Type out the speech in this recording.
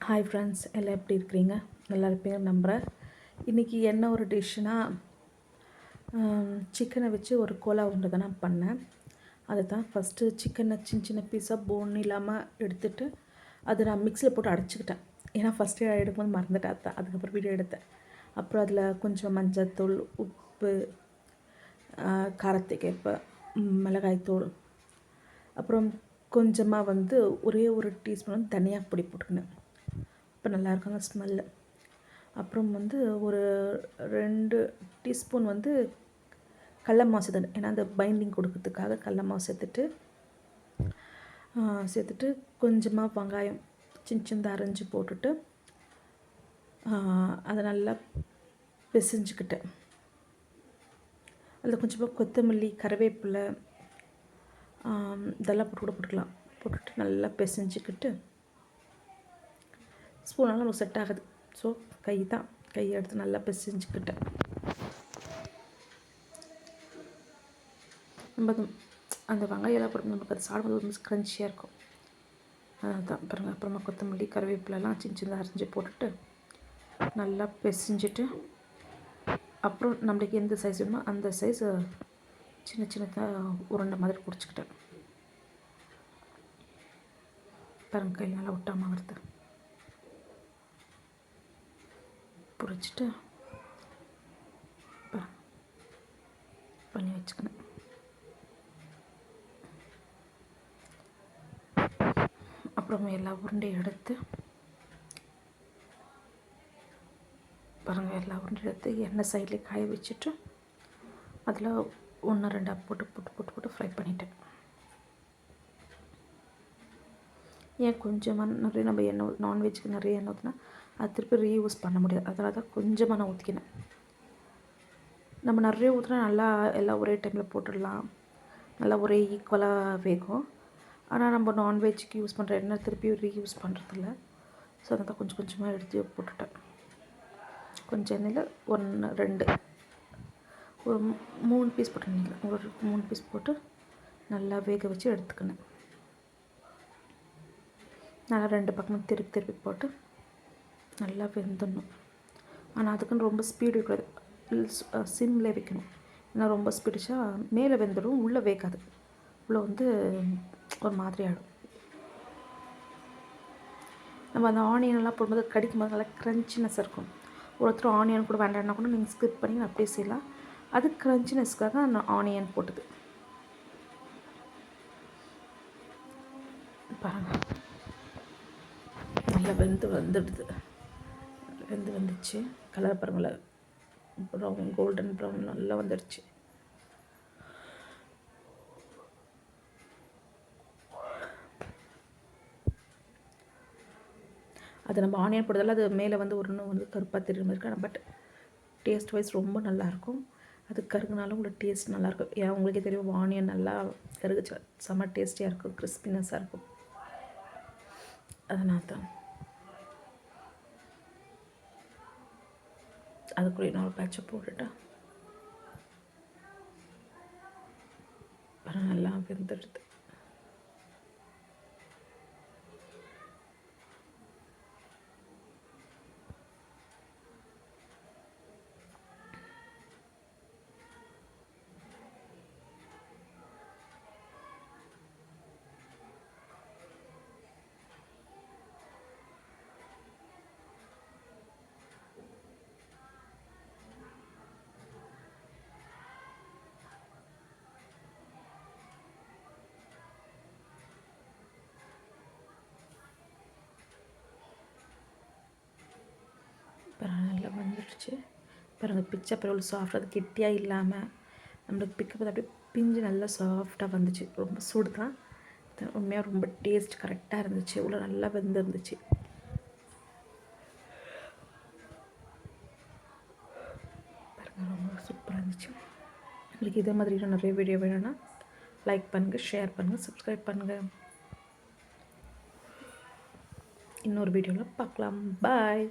Hi friends, எல்லாம் எப்படி இருக்கிறீங்க? நல்லா இருப்பீங்க நம்புகிறேன். இன்றைக்கி என்ன ஒரு டிஷ்ஷுனா, சிக்கனை வச்சு ஒரு கோலா உருண்டை தான் நான் பண்ணேன். அதை தான் ஃபஸ்ட்டு சிக்கனை சின்ன சின்ன பீஸாக போன் இல்லாமல் எடுத்துகிட்டு அதை நான் மிக்ஸியில் போட்டு அடைச்சிக்கிட்டேன். ஏன்னா ஃபஸ்ட்டு எடுக்கும்போது மறந்துட்டேன் தான். அதுக்கப்புறம் வீடியோ எடுத்தேன். அப்புறம் அதில் கொஞ்சம் மஞ்சள்தூள், உப்பு, காரத்துக்கேற்ப மிளகாய்த்தூள், அப்புறம் கொஞ்சமாக ஒரே ஒரு டீஸ்பூன் தனியாக பொடி போட்டுக்கினேன். இப்போ நல்லாயிருக்குங்க ஸ்மெல்லு. அப்புறம் ஒரு 2 டீஸ்பூன் கடல மாவு சேர்த்துட்டேன். ஏன்னா அந்த பைண்டிங் கொடுக்கறதுக்காக கடல மாவு சேர்த்துட்டு கொஞ்சமாக வெங்காயம் சின்ன சின்னதாக அரைஞ்சி போட்டுட்டு அதை நல்லா பிசைஞ்சுக்கிட்டேன். அதில் கொஞ்சமாக கொத்தமல்லி, கறிவேப்பிலை இதெல்லாம் போட்டுக்கலாம். போட்டுட்டு நல்லா பிசைஞ்சிக்கிட்டு ஸ்பூனால் நமக்கு செட் ஆகுது. ஸோ கையை எடுத்து நல்லா பிசைஞ்சுக்கிட்டேன். நம்ம அந்த வெங்காயெல்லாம் போட்டு நமக்கு அது சாப்பிடும்போது ரொம்ப க்ரன்ச்சியாக இருக்கும். அதுதான் பாருங்கள். அப்புறமா கொத்தமல்லி, கறிவேப்பிலெலாம் சின்ன சின்னதாக அரைஞ்சி போட்டுட்டு நல்லா பிசைஞ்சிட்டு, அப்புறம் நம்மளுக்கு எந்த சைஸ் வேணுமோ அந்த சைஸ் சின்ன சின்னதாக உருண்டை மாதிரி பிடிச்சிக்கிட்டேன். பாருங்கள், கையில் நல்லா ஒட்டாமல் வருது. பிடிச்சிட்டு பண்ணி வச்சுக்கணும். அப்புறமா எல்லா உருண்டையும் எடுத்து பாருங்கள், எல்லா உருண்டையும் எடுத்து எண்ணெய் சைட்லேயே காய வச்சுட்டு அதில் 1 2 போட்டு ஃப்ரை பண்ணிட்டேன். ஏன் கொஞ்சமாக நிறைய நம்ம எண்ணெய் நான்வெஜ்ஜுக்கு நிறைய எண்ணெய் ஊற்றினா அது திருப்பி ரீயூஸ் பண்ண முடியாது. அதனால தான் கொஞ்சமாக நான் ஊற்றிக்கினேன். நம்ம நிறைய ஊற்றினா நல்லா எல்லாம் ஒரே டைமில் போட்டுடலாம், நல்லா ஒரே ஈக்குவலாக வேகும். ஆனால் நம்ம நான்வெஜ்ஜுக்கு யூஸ் பண்ணுற எண்ணெய் திருப்பி ரீயூஸ் பண்ணுறதில்ல. ஸோ அதை தான் கொஞ்சம் கொஞ்சமாக எடுத்து போட்டுட்டேன். கொஞ்சம் எண்ணெயில் 1 2 ஒரு 3 பீஸ் போட்டுருந்தீங்க. ஒரு 3 பீஸ் போட்டு நல்லா வேக வச்சு எடுத்துக்கினேன். நல்லா 2 பக்கமும் திருப்பி போட்டு நல்லா வெந்துடணும். ஆனால் அதுக்குன்னு ரொம்ப ஸ்பீடு இருக்கக்கூடாது, சிம்மில் வைக்கணும். ஏன்னா ரொம்ப ஸ்பீடிச்சா மேலே வெந்துடும், உள்ளே வேகாது. உள்ளே ஒரு மாதிரி ஆகிடும். நம்ம அந்த ஆனியனெல்லாம் போடும்போது கடிக்கும்போது நல்லா க்ரன்ச்சினஸ் இருக்கும். ஒருத்தர் ஆனியன் கூட வேண்டாம்னா கூட நீங்கள் ஸ்கிப் பண்ணி அப்படியே செய்யலாம். அது க்ரன்ச்சினஸ்க்காக நான் ஆனியன் போட்டது. பாருங்கள், நல்லா வந்துடுச்சு. கலர் பாருங்களேன், ப்ரௌன், கோல்டன் ப்ரௌன் நல்லா வந்துடுச்சு. அது நம்ம ஆனியன் போடுறதால அது மேலே ஒரு கருப்பாக தெரியுற மாதிரி இருக்கு. பட் டேஸ்ட் வைஸ் ரொம்ப நல்லாயிருக்கும். அது கருகுனாலும் உங்களுக்கு டேஸ்ட் நல்லாயிருக்கும். ஏன் உங்களுக்கே தெரியும், ஆனியன் நல்லா கருகுச்சு செம்ம டேஸ்டியாக இருக்கும், கிறிஸ்பினஸ்ஸாக இருக்கும். அதனால தான் அதுக்குள்ளே நான் ஒரு பேட்சை போட்டுட்டா நல்லா வெந்துடுது. நல்லா வந்துடுச்சு பாருங்கள். பிச்சை அப்புறம் சாஃப்டாக, அது கெட்டியாக இல்லாமல் நம்மளுக்கு பிக்க அப்படியே பிஞ்சு நல்லா சாஃப்டாக வந்துச்சு. ரொம்ப சூடு தான், உண்மையாக ரொம்ப டேஸ்ட் கரெக்டாக இருந்துச்சு. இவ்வளோ நல்லா வெந்துருந்துச்சு. பாருங்கள், ரொம்ப சூப்பராக இருந்துச்சு. உங்களுக்கு இதே மாதிரி நிறைய வீடியோ வேணும்னா லைக் பண்ணுங்கள், ஷேர் பண்ணுங்கள், சப்ஸ்கிரைப் பண்ணுங்கள். இன்னொரு வீடியோவில் பார்க்கலாம். பாய்.